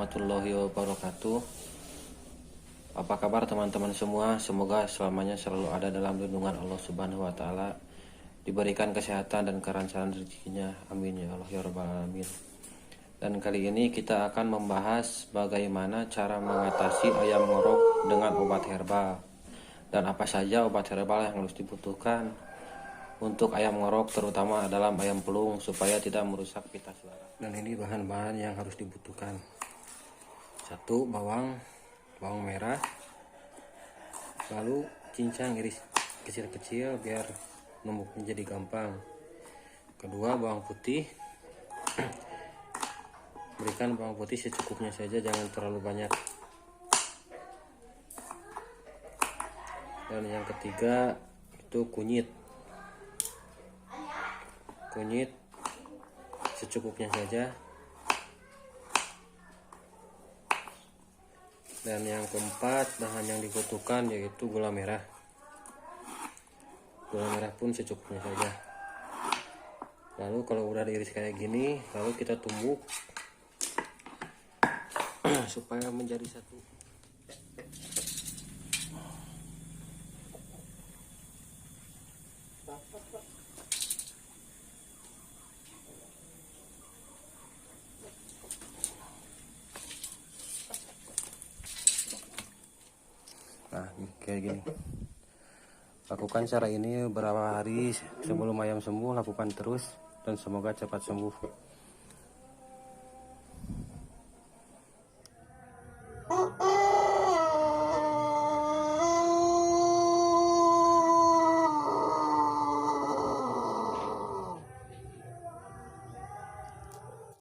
warahmatullahi wabarakatuh. Apa kabar teman-teman semua? Semoga selamanya selalu ada dalam lindungan Allah Subhanahu wa taala, diberikan kesehatan dan kelancaran rezekinya. Amin ya Allah ya rabbal alamin. Dan kali ini kita akan membahas bagaimana cara mengatasi ayam ngorok dengan obat herbal, dan apa saja obat herbal yang harus dibutuhkan untuk ayam ngorok, terutama dalam ayam pelung, supaya tidak merusak pita suara. Dan ini bahan-bahan yang harus dibutuhkan: 1. Bawang merah, lalu cincang iris kecil-kecil biar numbuknya jadi gampang. 2. Bawang putih, berikan bawang putih secukupnya saja, jangan terlalu banyak. Dan yang ketiga itu kunyit secukupnya saja. Dan yang keempat, bahan yang dibutuhkan yaitu gula merah pun secukupnya saja. Lalu kalau udah diiris kayak gini, lalu kita tumbuk supaya menjadi satu. Nah, kayak gini. Lakukan cara ini beberapa hari sebelum ayam sembuh, lakukan terus dan semoga cepat sembuh.